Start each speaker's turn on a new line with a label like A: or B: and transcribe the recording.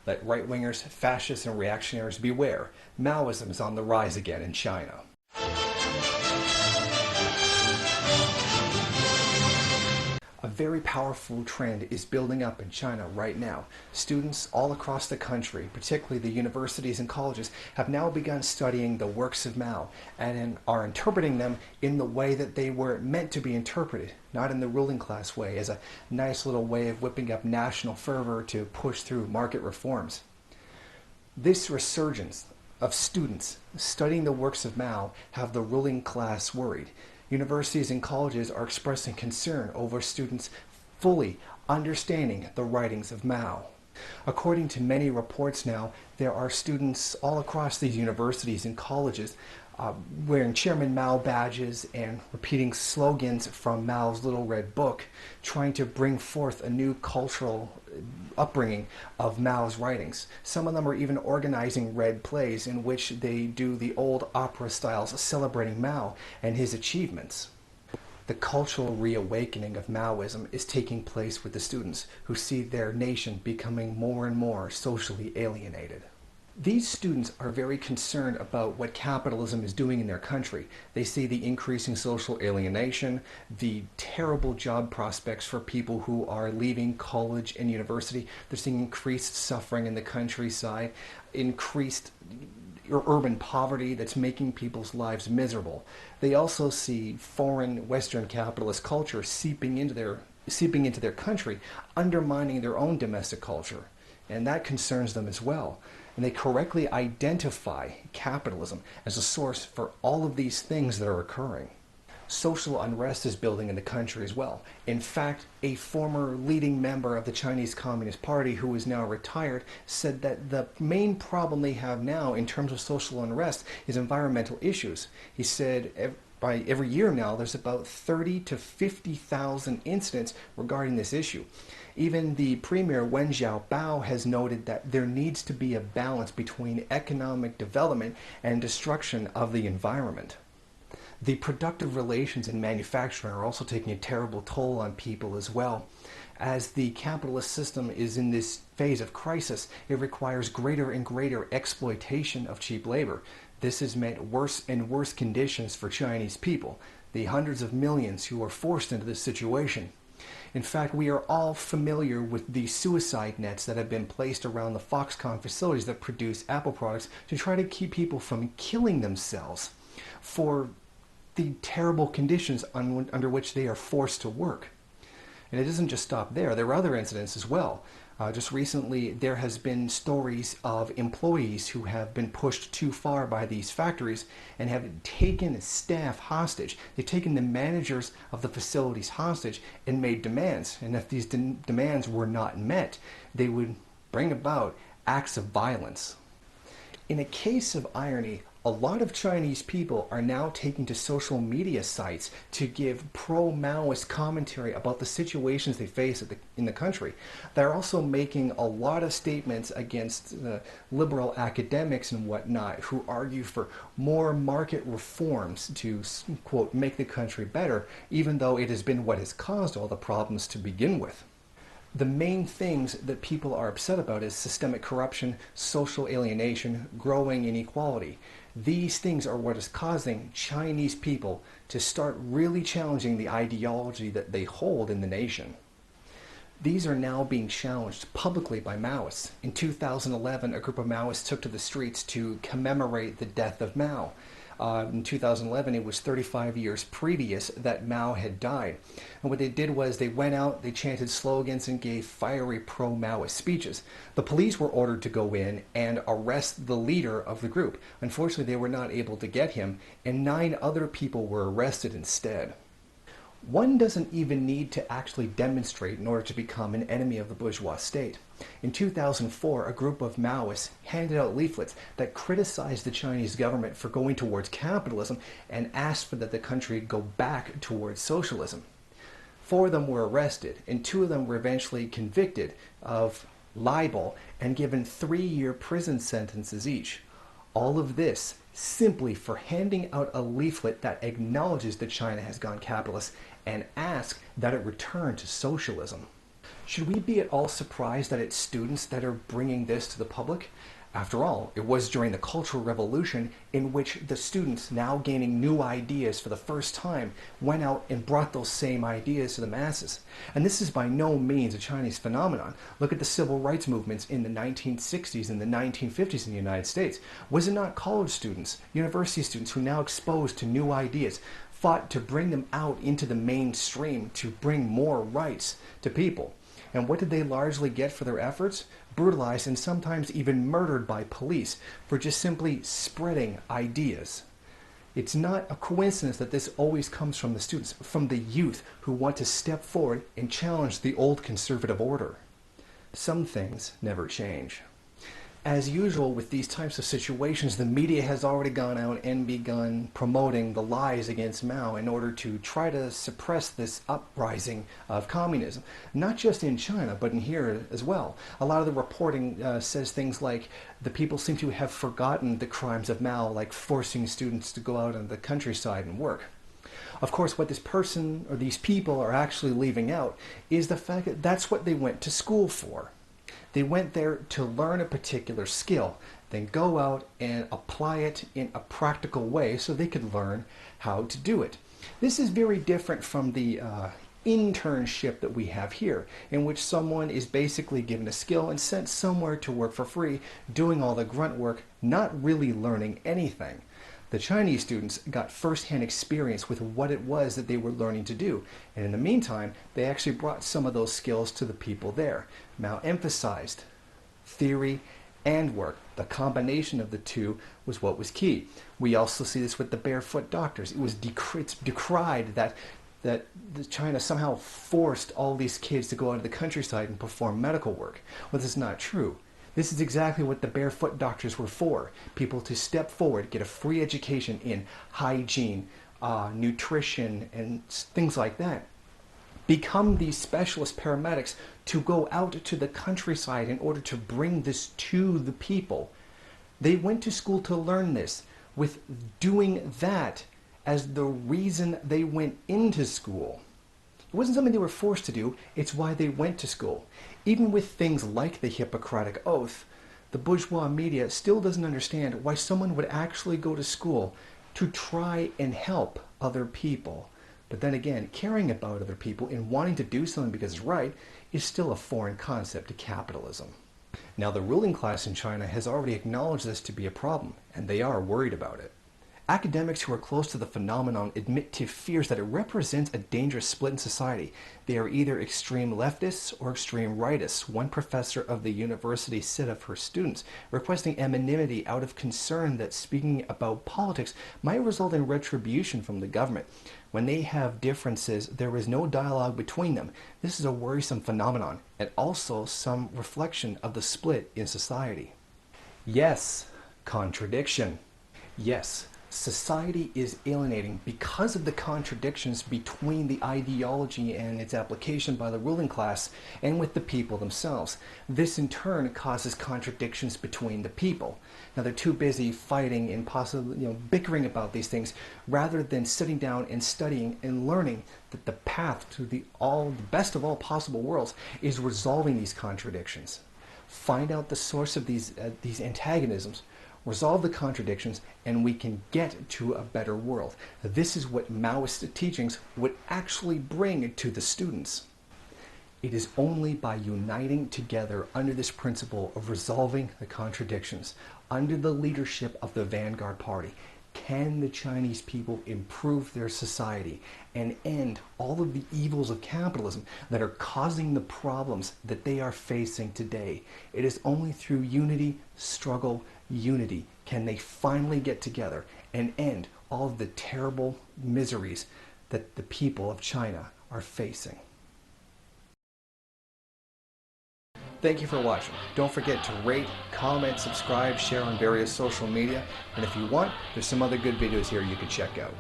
A: Let right-wingers, fascists, and reactionaries beware. Maoism is on the rise again in China. A very powerful trend is building up in China right now. Students all across the country, particularly the universities and colleges, have now begun studying the works of Mao and are interpreting them in the way that they were meant to be interpreted, not in the ruling class way, as a nice little way of whipping up national fervor to push through market reforms. This resurgence of students studying the works of Mao have the ruling class worried. Universities and colleges are expressing concern over students fully understanding the writings of Mao. According to many reports now, there are students all across these universities and colleges wearing Chairman Mao badges and repeating slogans from Mao's Little Red Book, trying to bring forth a new cultural upbringing of Mao's writings. Some of them are even organizing red plays in which they do the old opera styles celebrating Mao and his achievements. The cultural reawakening of Maoism is taking place with the students who see their nation becoming more and more socially alienated. These students are very concerned about what capitalism is doing in their country. They see the increasing social alienation, the terrible job prospects for people who are leaving college and university. They're seeing increased suffering in the countryside, increased urban poverty that's making people's lives miserable. They also see foreign Western capitalist culture seeping into their country, undermining their own domestic culture. And that concerns them as well. And they correctly identify capitalism as a source for all of these things that are occurring. Social unrest is building in the country as well. In fact, a former leading member of the Chinese Communist Party who is now retired said that the main problem they have now in terms of social unrest is environmental issues. He said by every year now there's about 30 to 50,000 incidents regarding this issue. Even the Premier Wen Jiabao has noted that there needs to be a balance between economic development and destruction of the environment. The productive relations in manufacturing are also taking a terrible toll on people as well. As the capitalist system is in this phase of crisis, it requires greater and greater exploitation of cheap labor. This has meant worse and worse conditions for Chinese people, the hundreds of millions who are forced into this situation. In fact, we are all familiar with the suicide nets that have been placed around the Foxconn facilities that produce Apple products to try to keep people from killing themselves for the terrible conditions under which they are forced to work. And it doesn't just stop there. There are other incidents as well. Just recently, there has been stories of employees who have been pushed too far by these factories and have taken staff hostage. They've taken the managers of the facilities hostage and made demands. And if these demands were not met, they would bring about acts of violence. In a case of irony, a lot of Chinese people are now taking to social media sites to give pro-Maoist commentary about the situations they face in the country. They're also making a lot of statements against liberal academics and whatnot who argue for more market reforms to, quote, make the country better, even though it has been what has caused all the problems to begin with. The main things that people are upset about is systemic corruption, social alienation, growing inequality. These things are what is causing Chinese people to start really challenging the ideology that they hold in the nation. These are now being challenged publicly by Maoists. In 2011, a group of Maoists took to the streets to commemorate the death of Mao. In 2011, it was 35 years previous that Mao had died. And what they did was they went out, they chanted slogans, and gave fiery pro-Maoist speeches. The police were ordered to go in and arrest the leader of the group. Unfortunately, they were not able to get him, and 9 other people were arrested instead. One doesn't even need to actually demonstrate in order to become an enemy of the bourgeois state. In 2004, a group of Maoists handed out leaflets that criticized the Chinese government for going towards capitalism and asked for that the country go back towards socialism. 4 of them were arrested, and 2 of them were eventually convicted of libel and given 3-year prison sentences each. All of this simply for handing out a leaflet that acknowledges that China has gone capitalist and asks that it return to socialism. Should we be at all surprised that it's students that are bringing this to the public? After all, it was during the Cultural Revolution in which the students, now gaining new ideas for the first time, went out and brought those same ideas to the masses. And this is by no means a Chinese phenomenon. Look at the civil rights movements in the 1960s and the 1950s in the United States. Was it not college students, university students who now exposed to new ideas, fought to bring them out into the mainstream to bring more rights to people? And what did they largely get for their efforts? Brutalized and sometimes even murdered by police for just simply spreading ideas. It's not a coincidence that this always comes from the students, from the youth who want to step forward and challenge the old conservative order. Some things never change. As usual with these types of situations, the media has already gone out and begun promoting the lies against Mao in order to try to suppress this uprising of communism. Not just in China, but in here as well. A lot of the reporting says things like the people seem to have forgotten the crimes of Mao, like forcing students to go out in the countryside and work. Of course, what this person or these people are actually leaving out is the fact that that's what they went to school for. They went there to learn a particular skill, then go out and apply it in a practical way so they could learn how to do it. This is very different from the internship that we have here, in which someone is basically given a skill and sent somewhere to work for free, doing all the grunt work, not really learning anything. The Chinese students got first-hand experience with what it was that they were learning to do, and in the meantime, they actually brought some of those skills to the people there. Mao emphasized theory and work. The combination of the two was what was key. We also see this with the barefoot doctors. It was decried that China somehow forced all these kids to go out to the countryside and perform medical work. Well, this is not true. This is exactly what the barefoot doctors were for. People to step forward, get a free education in hygiene, nutrition, and things like that. Become these specialist paramedics to go out to the countryside in order to bring this to the people. They went to school to learn this, with doing that as the reason they went into school. It wasn't something they were forced to do, it's why they went to school. Even with things like the Hippocratic Oath, the bourgeois media still doesn't understand why someone would actually go to school to try and help other people. But then again, caring about other people and wanting to do something because it's right is still a foreign concept to capitalism. Now, the ruling class in China has already acknowledged this to be a problem, and they are worried about it. Academics who are close to the phenomenon admit to fears that it represents a dangerous split in society. They are either extreme leftists or extreme rightists. One professor of the university said of her students, requesting anonymity out of concern that speaking about politics might result in retribution from the government. When they have differences, there is no dialogue between them. This is a worrisome phenomenon, and also some reflection of the split in society. Yes, contradiction. Yes. Society is alienating because of the contradictions between the ideology and its application by the ruling class and with the people themselves. This in turn causes contradictions between the people. Now they're too busy fighting and possibly bickering about these things rather than sitting down and studying and learning that the path to the best of all possible worlds is resolving these contradictions. Find out the source of these antagonisms, resolve the contradictions, and we can get to a better world. This is what Maoist teachings would actually bring to the students. It is only by uniting together under this principle of resolving the contradictions, under the leadership of the Vanguard Party, can the Chinese people improve their society and end all of the evils of capitalism that are causing the problems that they are facing today. It is only through unity, struggle, unity can they finally get together and end all of the terrible miseries that the people of China are facing. Thank you for watching. Don't forget to rate, comment, subscribe, share on various social media, and if you want, there's some other good videos here you can check out.